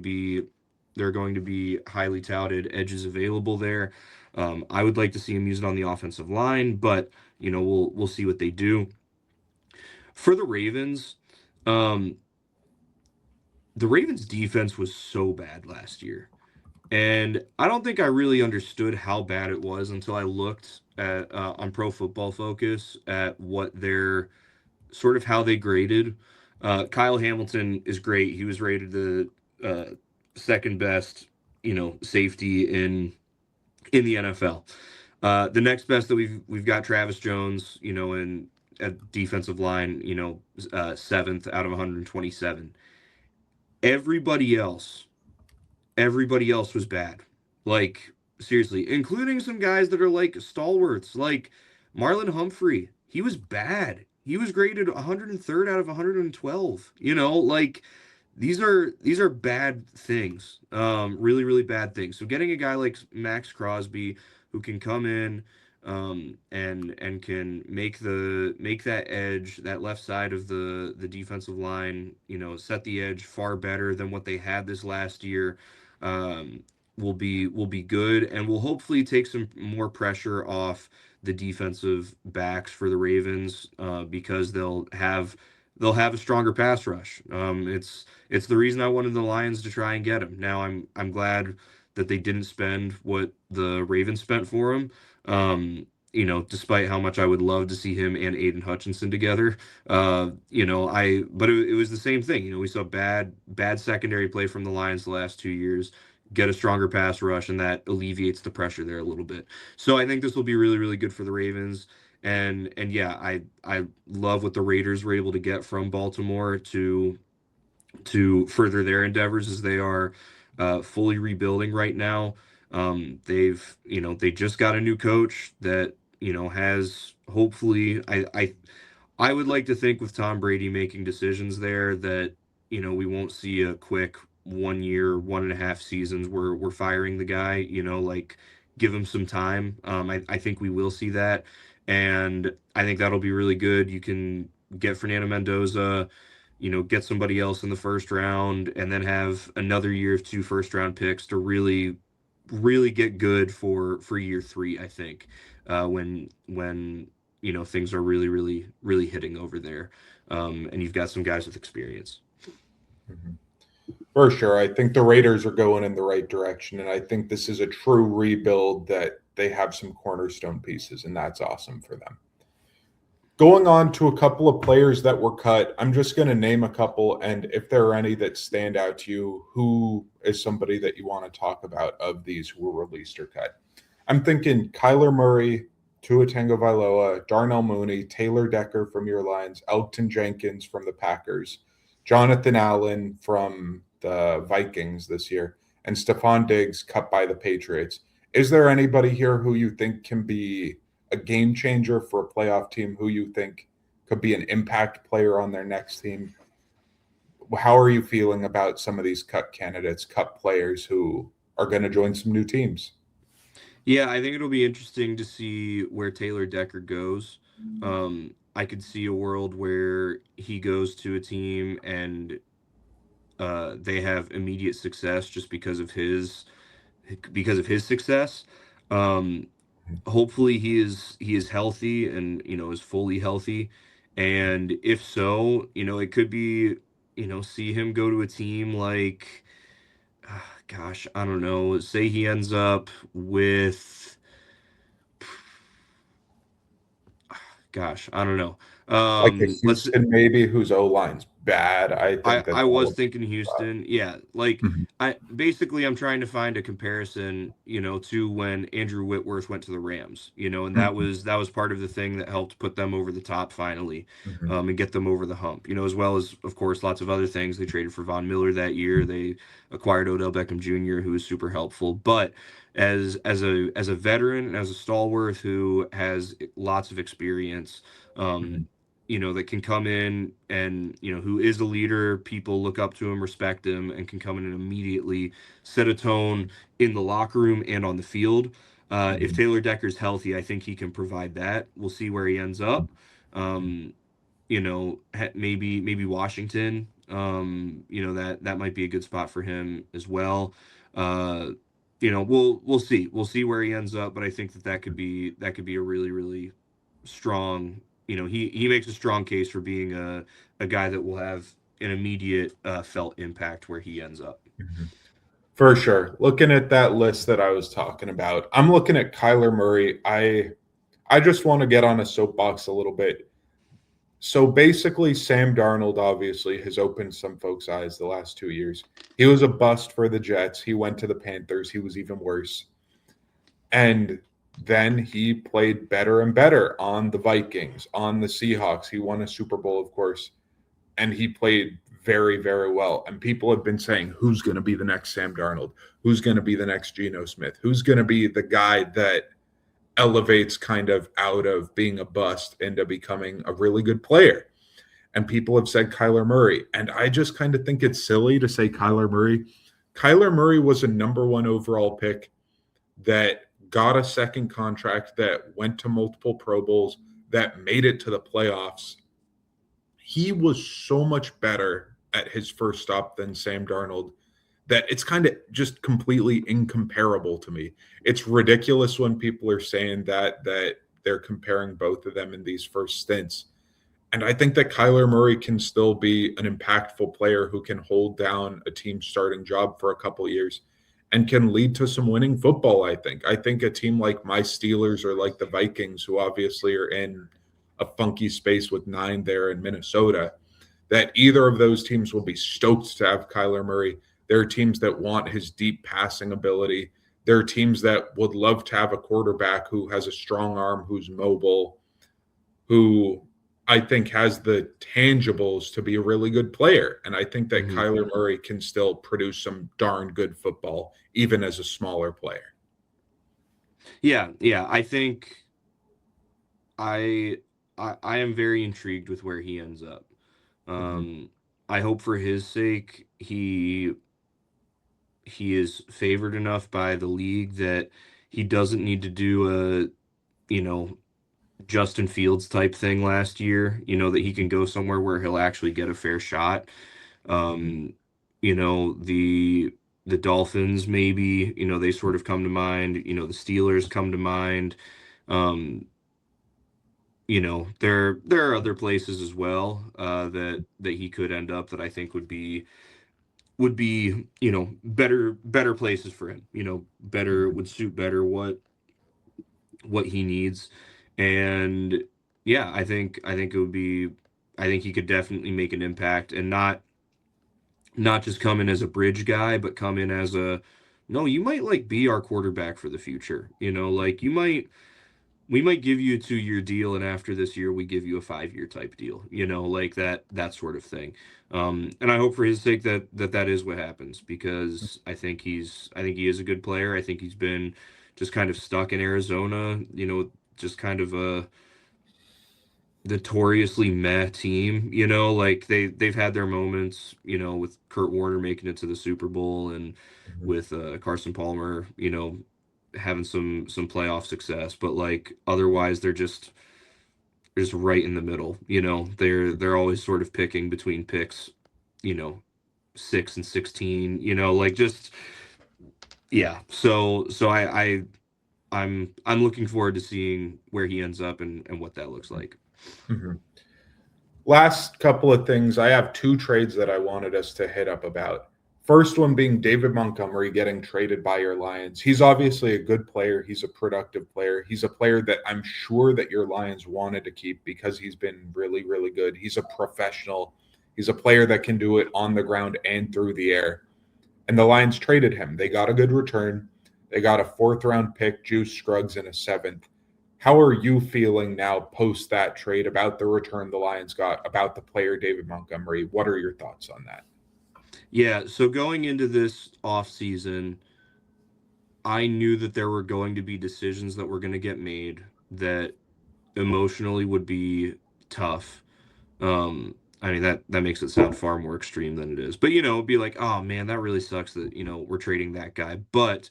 be highly touted edges available there. I would like to see him use it on the offensive line, but we'll see what they do. For the Ravens, um, the Ravens defense was so bad last year. And I don't think I really understood how bad it was until I looked at on Pro Football Focus at what their sort of how they graded. Kyle Hamilton is great. He was rated the second best, safety in the NFL. The next best that we've got Travis Jones, in at defensive line, seventh out of 127. Everybody else everybody else was bad. Like, seriously, including some guys that are like stalwarts, like Marlon Humphrey. He was bad. He was graded 103rd out of 112. Like these are bad things. Really, really bad things. So getting a guy like Max Crosby who can come in and can make that edge, that left side of the defensive line, set the edge far better than what they had this last year. Um, will be good and will hopefully take some more pressure off the defensive backs for the Ravens because they'll have a stronger pass rush. It's the reason I wanted the Lions to try and get him. Now I'm glad that they didn't spend what the Ravens spent for him. Despite how much I would love to see him and Aiden Hutchinson together. But it was the same thing. We saw bad secondary play from the Lions the last 2 years. Get a stronger pass rush, and that alleviates the pressure there a little bit. So I think this will be really, really good for the Ravens. And yeah, I love what the Raiders were able to get from Baltimore to further their endeavors as they are fully rebuilding right now. They just got a new coach that has hopefully I would like to think with Tom Brady making decisions there that we won't see a quick 1 year, 1.5 seasons where we're firing the guy. Like give him some time. I think we will see that, and I think that'll be really good. You can get Fernando Mendoza, get somebody else in the first round, and then have another year of 2 first round picks to really, really get good for year three. I think when things are really, really, really hitting over there, and you've got some guys with experience. Mhm. For sure. I think the Raiders are going in the right direction. And I think this is a true rebuild that they have some cornerstone pieces, and that's awesome for them. Going on to a couple of players that were cut, I'm just going to name a couple. And if there are any that stand out to you, who is somebody that you want to talk about of these who were released or cut? I'm thinking Kyler Murray, Tua Tagovailoa, Darnell Mooney, Taylor Decker from your Lions, Elgton Jenkins from the Packers, Jonathan Allen from the Vikings this year, and Stephon Diggs cut by the Patriots. Is there anybody here who you think can be a game changer for a playoff team, who you think could be an impact player on their next team? How are you feeling about some of these cut candidates, cut players who are going to join some new teams? Yeah, I think it'll be interesting to see where Taylor Decker goes. I could see a world where he goes to a team and they have immediate success just because of his success. Um, Hopefully he is healthy and is fully healthy, and if so, it could be see him go to a team like gosh, I don't know, say he ends up with gosh, I don't know. Like a Let's Houston, maybe, whose O line's bad. I I think that I was that'll thinking Houston. Yeah, like Mhm, I'm trying to find a comparison, to when Andrew Whitworth went to the Rams, and that mhm, was that was part of the thing that helped put them over the top finally, mhm, and get them over the hump, as well as of course lots of other things. They traded for Von Miller that year. They acquired Odell Beckham Jr., who was super helpful. But as a veteran and as a stalwart who has lots of experience, um, mhm, that can come in and, who is a leader, people look up to him, respect him, and can come in and immediately set a tone in the locker room and on the field. If mhm, Taylor Decker's healthy, I think he can provide that. We'll see where he ends up. mhm. Maybe Washington. That might be a good spot for him as well. Uh, we'll see. We'll see where he ends up, but I think that could be a really, really strong. He makes a strong case for being a guy that will have an immediate felt impact where he ends up. Mhm. For sure. Looking at that list that I was talking about, I'm looking at Kyler Murray. I just want to get on a soapbox a little bit. So basically, Sam Darnold obviously has opened some folks' eyes the last 2 years. He was a bust for the Jets. He went to the Panthers. He was even worse. And then he played better and better on the Vikings, on the Seahawks. He won a Super Bowl, of course, and he played very, very well. And people have been saying, who's going to be the next Sam Darnold? Who's going to be the next Geno Smith? Who's going to be the guy that elevates kind of out of being a bust into becoming a really good player? And people have said Kyler Murray. And I just kind of think it's silly to say Kyler Murray. Kyler Murray was a number one overall pick that got a second contract, that went to multiple Pro Bowls, that made it to the playoffs. He was so much better at his first stop than Sam Darnold that it's kind of just completely incomparable to me. It's ridiculous when people are saying that they're comparing both of them in these first stints. And I think that Kyler Murray can still be an impactful player who can hold down a team starting job for a couple of years and can lead to some winning football. I think a team like my Steelers or like the Vikings, who obviously are in a funky space with 9 there in Minnesota, that either of those teams will be stoked to have Kyler Murray. There are teams that want his deep passing ability. There are teams that would love to have a quarterback who has a strong arm, who's mobile, who I think has the tangibles to be a really good player. And I think that Mm-hmm. Kyler Murray can still produce some darn good football, even as a smaller player. Yeah, yeah. I think I, I am very intrigued with where he ends up. Mm-hmm. Um, I hope for his sake he is favored enough by the league that he doesn't need to do a, you know, Justin Fields type thing last year, that he can go somewhere where he'll actually get a fair shot. Mm-hmm. Um, the Dolphins maybe, they sort of come to mind, the Steelers come to mind. Um, there are other places as well that he could end up that I think would be better places for him, better Mm-hmm. would suit better what he needs. And yeah, I think it would be I think he could definitely make an impact, and not just come in as a bridge guy, but come in as a, no, you might like be our quarterback for the future. Like we might give you a 2-year deal, and after this year we give you a 5-year type deal, like that sort of thing. And I hope for his sake that is what happens, because I think he is a good player. I think he's been just kind of stuck in Arizona, just kind of a notoriously meh team, like they've had their moments, with Kurt Warner making it to the Super Bowl, and Mm-hmm. with Carson Palmer, having some playoff success, but like otherwise they're just right in the middle. They're always sort of picking between picks, you know 6 and 16, like just, yeah. So I'm looking forward to seeing where he ends up, and what that looks like. Mm-hmm. Last couple of things. I have 2 trades that I wanted us to hit up about. First one being David Montgomery getting traded by your Lions. He's obviously a good player. He's a productive player. He's a player that I'm sure that your Lions wanted to keep because he's been really, really good. He's a professional. He's a player that can do it on the ground and through the air. And the Lions traded him. They got a good return. They got a 4th round pick, Juice Scruggs, in a 7th. How are you feeling now post that trade about the return the Lions got, about the player David Montgomery? What are your thoughts on that? Yeah, so going into this off season, I knew that there were going to be decisions that were going to get made that emotionally would be tough. I mean, that makes it sound far more extreme than it is. But it'd be like, oh man, that really sucks that, we're trading that guy, but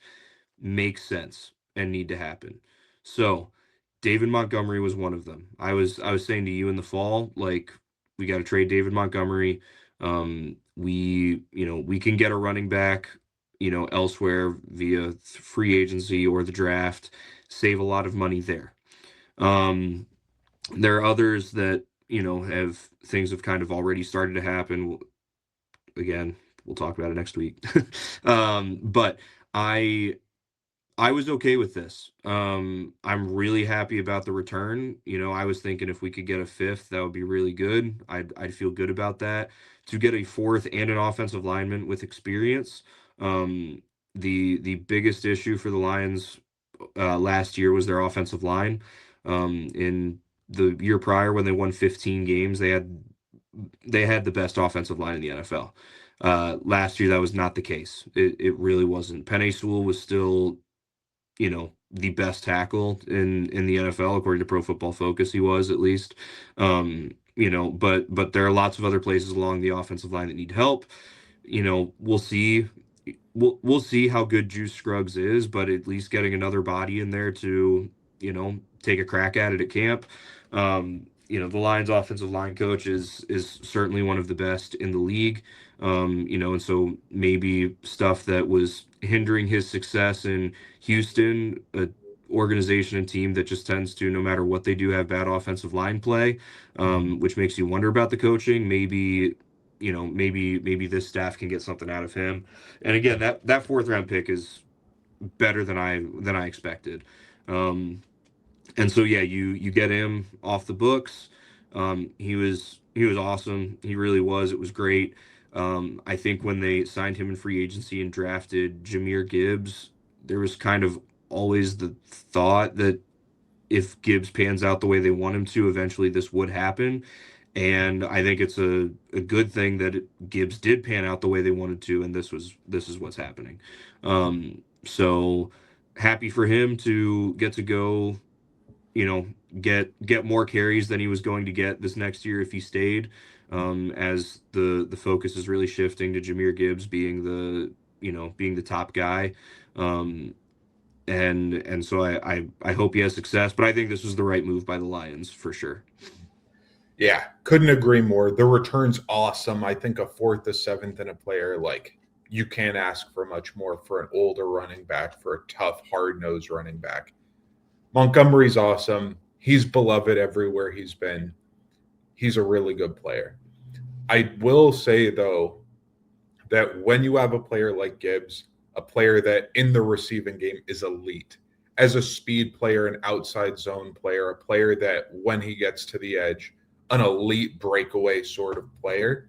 makes sense and need to happen. So, David Montgomery was one of them. I was saying to you in the fall, like, we got to trade David Montgomery. We can get a running back, elsewhere via free agency or the draft, save a lot of money there. There are others that, have things have kind of already started to happen. again, we'll talk about it next week. But I I was okay with this. I'm really happy about the return. I was thinking if we could get a fifth, that would be really good. I'd feel good about that. To get a fourth and an offensive lineman with experience, um, the biggest issue for the Lions last year was their offensive line. In the year prior, when they won 15 games, they had the best offensive line in the NFL. Last year, that was not the case. It really wasn't. Penei Sewell was still the best tackle in the NFL according to Pro Football Focus. He was, at least. But there are lots of other places along the offensive line that need help. We'll see. We'll see how good Juice Scruggs is, but at least getting another body in there to take a crack at it at camp. The Lions offensive line coach is certainly one of the best in the league. And so maybe stuff that was hindering his success in Houston, a organization and team that just tends to, no matter what they do, have bad offensive line play, which makes you wonder about the coaching. Maybe this staff can get something out of him. And again, that fourth round pick is better than I expected. And so yeah, you get him off the books. He was awesome. He really was. It was great. I think when they signed him in free agency and drafted Jameer Gibbs, there was kind of always the thought that if Gibbs pans out the way they want him to, eventually this would happen. And I think it's a good thing that Gibbs did pan out the way they wanted to, and this is what's happening. So happy for him to get to go, get more carries than he was going to get this next year if he stayed. As the focus is really shifting to Jameer Gibbs being the top guy. And so I hope he has success, but I think this was the right move by the Lions for sure. Yeah, couldn't agree more. The return's awesome. I think a fourth, a seventh, and a player, like, you can't ask for much more for an older running back, for a tough, hard-nosed running back. Montgomery's awesome. He's beloved everywhere he's been. He's a really good player. I will say, though, that when you have a player like Gibbs, a player that in the receiving game is elite, as a speed player, an outside zone player, a player that when he gets to the edge, an elite breakaway sort of player,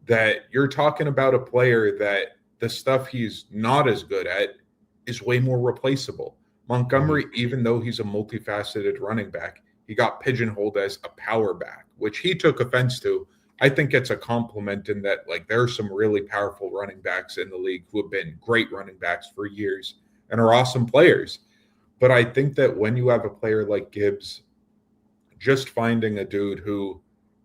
that you're talking about a player that the stuff he's not as good at is way more replaceable. Montgomery, even though he's a multifaceted running back, he got pigeonholed as a power back, which he took offense to. I think it's a compliment in that, like, there are some really powerful running backs in the league who have been great running backs for years and are awesome players. But I think that when you have a player like Gibbs, just finding a dude who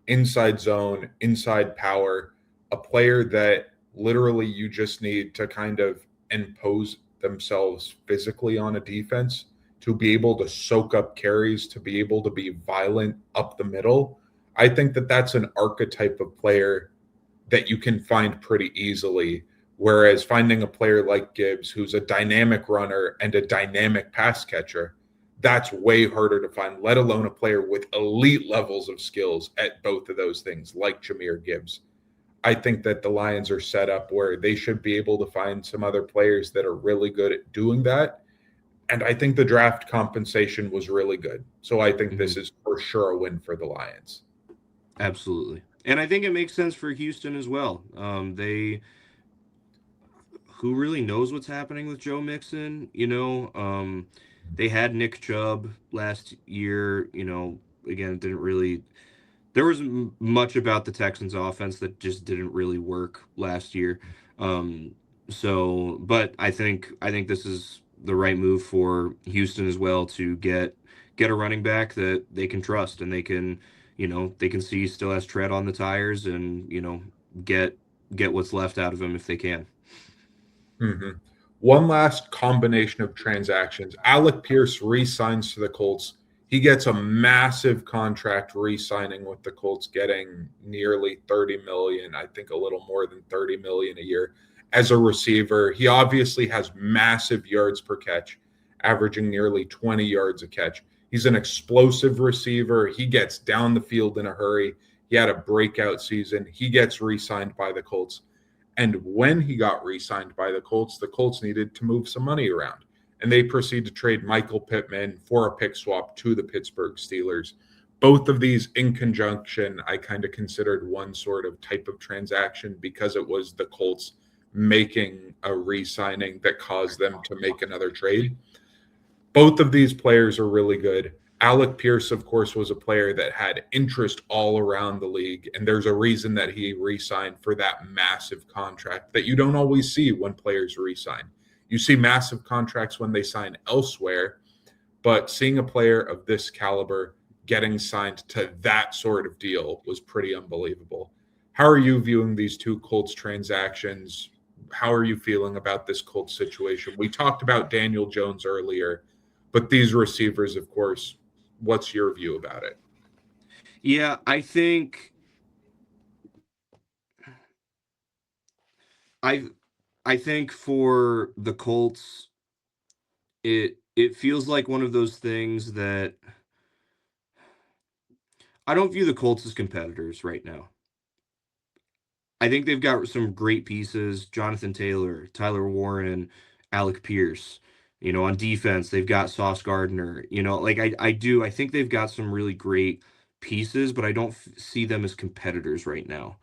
inside zone, inside power, a player that literally you just need to kind of impose themselves physically on a defense to be able to soak up carries, to be able to be violent up the middle. I think that that's an archetype of player that you can find pretty easily. Whereas finding a player like Gibbs, who's a dynamic runner and a dynamic pass catcher, that's way harder to find, let alone a player with elite levels of skills at both of those things, like Jameer Gibbs. I think that the Lions are set up where they should be able to find some other players that are really good at doing that. And I think the draft compensation was really good. So I think this is for sure a win for the Lions. Absolutely. And I think it makes sense for Houston as well. Who really knows what's happening with Joe Mixon? They had Nick Chubb last year. Again, it didn't really. There was much about the Texans' offense that just didn't really work last year. But I think this is the right move for Houston as well, to get a running back that they can trust and they can see still has tread on the tires, and get what's left out of him if they can. Mm-hmm. One last combination of transactions. Alec Pierce re-signs to the Colts. He gets a massive contract re-signing with the Colts, getting nearly $30 million, I think a little more than $30 million a year as a receiver. He obviously has massive yards per catch, averaging nearly 20 yards a catch. He's an explosive receiver. He gets down the field in a hurry. He had a breakout season. He gets re-signed by the Colts. And when he got re signed by the Colts needed to move some money around. And they proceed to trade Michael Pittman for a pick swap to the Pittsburgh Steelers. Both of these in conjunction, I kind of considered one sort of type of transaction because it was the Colts making a re signing that caused them to make another trade. Both of these players are really good. Alec Pierce, of course, was a player that had interest all around the league. And there's a reason that he re signed for that massive contract that you don't always see when players re sign. You see massive contracts when they sign elsewhere, but seeing a player of this caliber getting signed to that sort of deal was pretty unbelievable. How are you viewing these two Colts transactions? How are you feeling about this Colts situation? We talked about Daniel Jones earlier, but these receivers, of course, what's your view about it? Yeah, I I think for the Colts, it feels like one of those things that I don't view the Colts as competitors right now. I think they've got some great pieces: Jonathan Taylor, Tyler Warren, Alec Pierce. On defense, they've got Sauce Gardner. I think they've got some really great pieces, but I don't see them as competitors right now.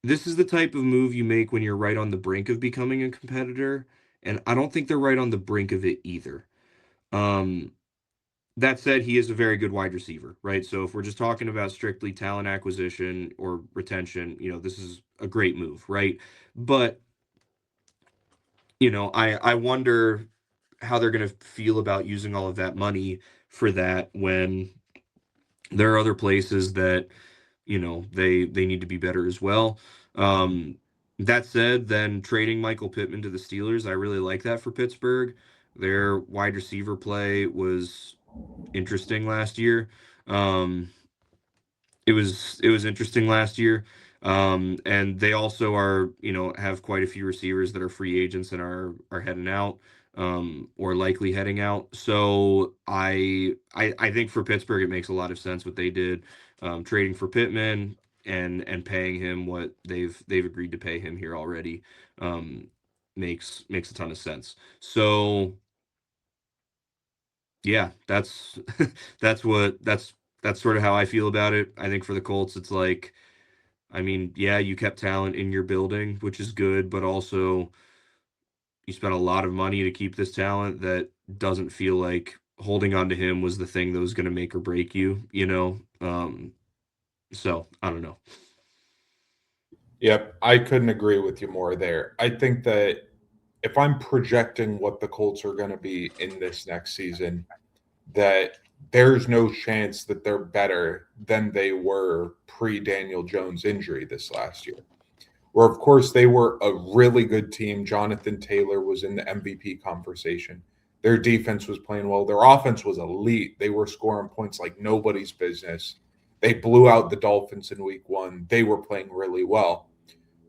This is the type of move you make when you're right on the brink of becoming a competitor, and I don't think they're right on the brink of it either. Um, that said, he is a very good wide receiver, right? So if we're just talking about strictly talent acquisition or retention, this is a great move, right? But, I wonder how they're going to feel about using all of that money for that when there are other places that they need to be better as well. That said, then trading Michael Pittman to the Steelers, I really like that for Pittsburgh. Their wide receiver play was interesting last year. Um, it was interesting last year. And they also are, have quite a few receivers that are free agents and are heading out, or likely heading out. So I think for Pittsburgh it makes a lot of sense what they did, trading for Pittman and paying him what they've agreed to pay him here already. Um, makes a ton of sense. So yeah, that's sort of how I feel about it. I think for the Colts, it's like, I mean, yeah, you kept talent in your building, which is good, but also you spent a lot of money to keep this talent that doesn't feel like holding on to him was the thing that was going to make or break you. So I don't know. Yep, I couldn't agree with you more there. I think that if I'm projecting what the Colts are going to be in this next season, that there's no chance that they're better than they were pre Daniel Jones injury this last year. Where, of course, they were a really good team. Jonathan Taylor was in the MVP conversation. Their defense was playing well. Their offense was elite. They were scoring points like nobody's business. They blew out the Dolphins in week one. They were playing really well.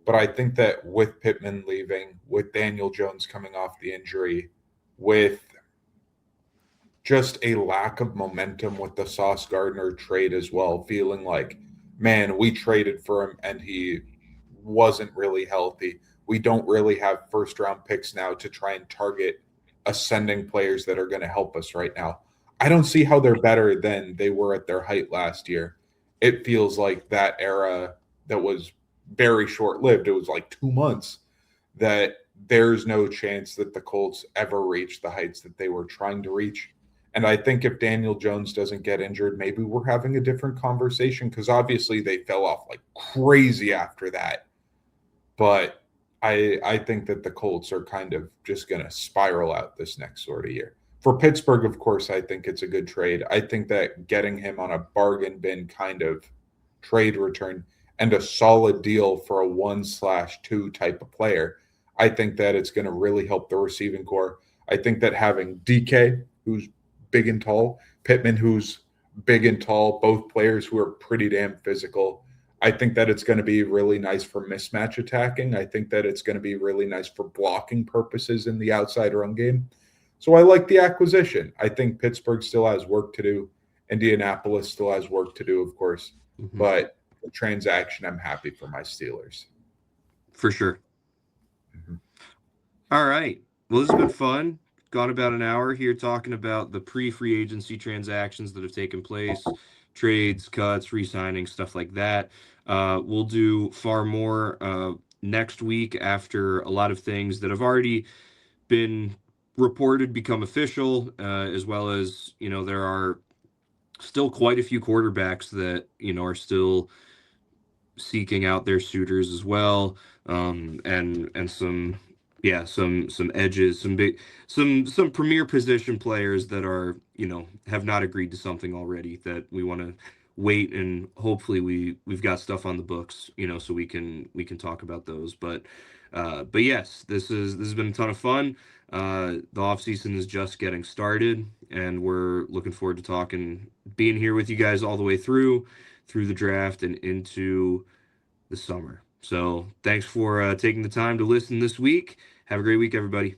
But I think that with Pittman leaving, with Daniel Jones coming off the injury, with just a lack of momentum with the Sauce Gardner trade as well, feeling like, man, we traded for him and he wasn't really healthy. We don't really have first round picks now to try and target ascending players that are going to help us right now. I don't see how they're better than they were at their height last year. It feels like that era that was very short lived. It was like 2 months that there's no chance that the Colts ever reach the heights that they were trying to reach. And I think if Daniel Jones doesn't get injured, maybe we're having a different conversation because obviously they fell off like crazy after that. But I think that the Colts are kind of just going to spiral out this next sort of year. For Pittsburgh, of course, I think it's a good trade. I think that getting him on a bargain bin kind of trade return and a solid deal for a 1/2 type of player, I think that it's going to really help the receiving core. I think that having DK, who's big and tall, Pittman, who's big and tall, both players who are pretty damn physical. I think that it's going to be really nice for mismatch attacking. I think that it's going to be really nice for blocking purposes in the outside run game. So I like the acquisition. I think Pittsburgh still has work to do. Indianapolis still has work to do, of course. Mhm. But the transaction, I'm happy for my Steelers. For sure. Mhm. All right. Well, this has been fun. Gone about an hour here talking about the pre-free agency transactions that have taken place, trades, cuts, re-signings, stuff like that. We'll do far more next week after a lot of things that have already been reported become official, as well as, there are still quite a few quarterbacks that, are still seeking out their suitors as well, and some, yeah, some edges, some big, some premier position players that are, have not agreed to something already that we want to wait, and hopefully we've got stuff on the books, so we can talk about those. But yes, this has been a ton of fun. The off season is just getting started, and we're looking forward to talking, being here with you guys all the way through the draft and into the summer. So thanks for taking the time to listen this week. Have a great week, everybody.